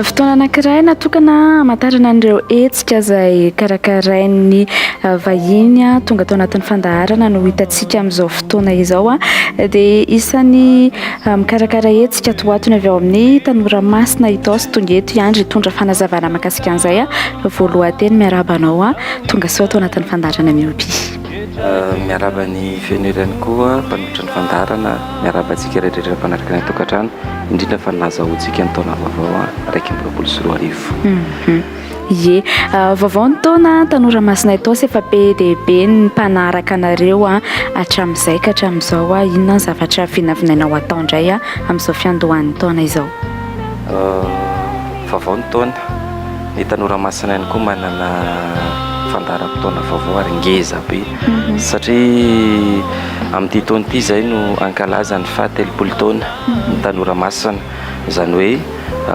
Fotoana anankiray natokana hamantarana an'ireo hetsika izay karakarain'ny vahiny tonga tao anatin'ny fandaharana no hitantsika amin'izao fotoana izao dia isan'ny mikarakara hetsika toatony avy ao amin'ny Tanora Masina Itaosy tonga eto Andry hitondra fanazavana mahakasika an'izay voalohateny miarahaba anao tonga soa tao anatin'ny fandaharana miopi. Miaraba ny fenirany koa mpanolotra ny fandaharana, miaraba antsika rehetrarehetra mpanaraka ny tokantrano, indrindra fa nazahoantsika ny taona vaovao raiky amby roapolo sy roa arivo. Ie, vaovao ny taona Tanora Masina Itaosy efa be dia be ny mpanaraka anareo hatramin'izay ka hatramin'izao inona ny zavatra vinavinainao atao indray amin'izao fiandohan'ny taona izao? Vaovao ny taona, ny Tanora Masina ihany koa manana fandaharam-potoana vaovao ary ngeza be satria amin'ity taona ity izay no ankalaza ny fahatelopolo taona ny Tanora Masina, izany hoe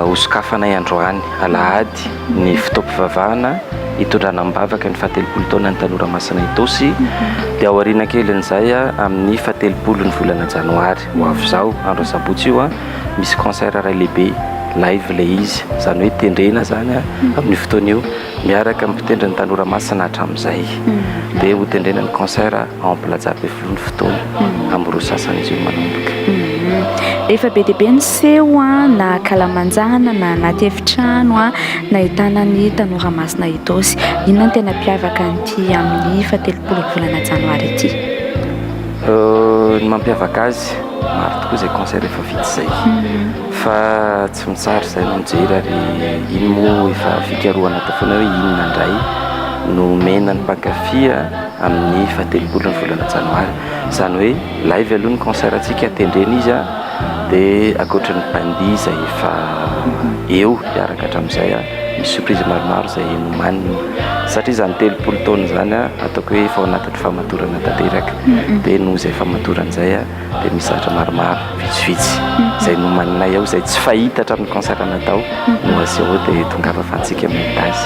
hosokafanay androany alahady ny fotoam-pivavahana hitondrana mibavaka ny fahatelopolo taona ny Tanora Masina Itaosy dia aoriana kely an'izay amin'ny fahatelopolo ny volana janoary ho avy izao andro sabotsy io misy concert ray lehibe live le izy, izany hoe tendrena zany amin'ny fotoana io miaraka amin'ny mpitendry ny Tanora Masina hatramin'izay dia ho tendrena ny concert en plaza be filoha ny fotoana amin'ny roa sasany izy io manomboka. Efa be dia be ny seho na kalamanjana na anaty efitrano na ahitana ny Tanora Masina Itaosy, inona ny tena mpiavaka an'ity amin'ny fahatelopolo volana janoary ity? Ny mampiavaka azy maro tokoa izay concert efa vita izay fa tsy mitsara izay no mijery ary iny moa efa fikarohana tao foana hoe inona indray no mena ny mpankafy amin'ny fahatelopolo ny volana janoary, izany hoe live aloha ny concert antsika tendrena izy dia ankoatra ny bandy izay efa eo hiaraka hatramin'izay misy surprise maromaro izay nomaniny satria izany telopolo taona izany ataoko hoe efa ao anatin'ny famatorana tanteraka dia noho izay famatorana izay dia misy zavatra maromaro vitsivitsy izay nomaninay ao izay tsy fahita hatramin'ny concert natao no aseho dia tonga afafantsika mahita azy.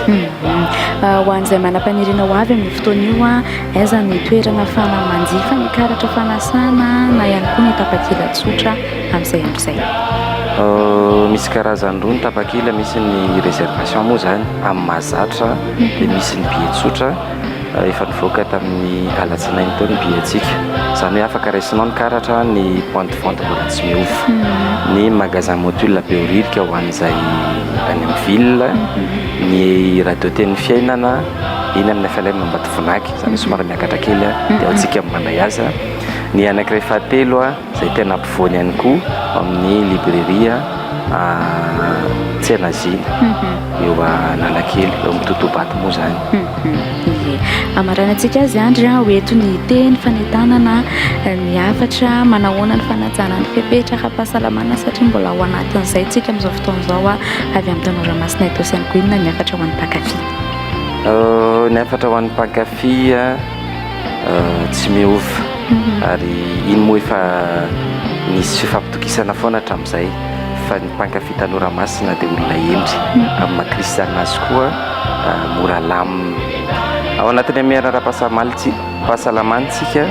Ho an'izay manam-paniriana ho avy amin'ny fotoana io aiza ny toerana fana manjifa ny karatra fanasana na ihany koa ny tapakila tsotra amin'izay andro izay? Misy karazany roa ny tapakila, misy ny réservation moa zany amin'ny mahazatra dia misy ny billet tsotra efa nivoaka tamin'ny alatsinainy tao ny billet-tsika, izany hoe afaka raisinao ny karatra ny point de vente mbola tsy miova ny magasin module be oririka ho an'izay any amin'ny ville, ny radio teny fiainana iny amin'ny FLM Ambatovonaky izany somary miakatra kely dia antsika manay azy, ny anankiray fahatelo izay tena ampovoany ihany koa amin'ny librairie Tsenazina eo Analakely eo amin'ny Totobato moa zany. Amaranantsika azy Andry hoeto ny teny fanentanana ny hafatra manahoana ny fanajana ny fipetraka-pahasalamana satria mbola ao anatin'izay tsika amin'izao fotoana izao avy amin'ny Tanora Masina Itaosy ihany koa, inona ny hafatra ho an'ny mpankafy? Ny hafatra ho an'ny mpankafy tsy miova ary iny moa efa nisy fifampitokisana foana hatramin'izay fa ny mpankafy Tanora Masina dia olona endry amin'ny makristianina azy koa mora lamina ao anatin'ny amin'ny ara-pahasalamantsika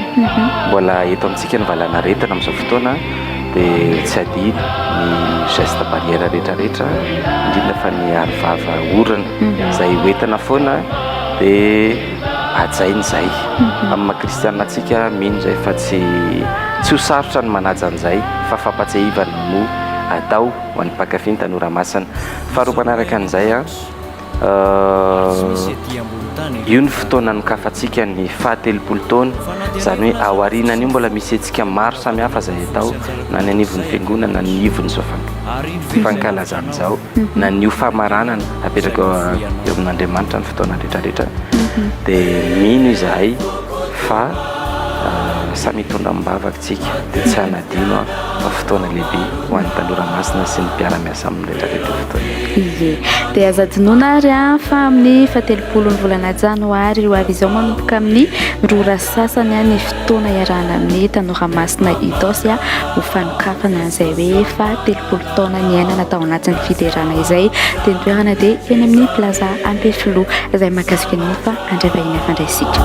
mbola eto amintsika ny valana retina amin'izao fotoana dia tsy adino ny geste barrière rehetrarehetra indrindra fa ny arivava orana izay hoentina foana dia ajaina izay amin'ny makristianina antsika mino izay fa tsy ho sarotra ny manaja an'izay fa fampatsiahivana moa atao ho an'ny mpankafy ny Tanora Masina. Faharoa manaraka an'izay io ny fotoana nokafantsika ny fahatelopolo taona, izany hoe ao aorianan'io mbola misy hetsika maro samihafa izay atao na ny anivon'ny fiangonana na ny anivon'izao fankalazana izao na ny famaranana apetraka eo amin'Andriamanitra ny fotoana rehetrarehetra dia mino izahay fa samy hitondra mibavaka tsika dia tsy hanadino fotoana lehibe ho an'ny Tanora Masina sy ny mpiara-miasa amin'ny rehetrarehetra fotoana. Ie, dia aza adinoina ary fa amin'ny fahatelopolo ny volana janoary ho avy izao manomboka amin'ny roa sasany ny fotoana iarahana amin'ny Tanora Masina Itaosy ho fanokafana izay hoe fahatelopolo taona ny ainana tao anatin'ny fiderana izay dia ny toerana dia eny amin'ny plaza Ampefiloha izay mahakasika ny fa andray vahiny hafandraisika.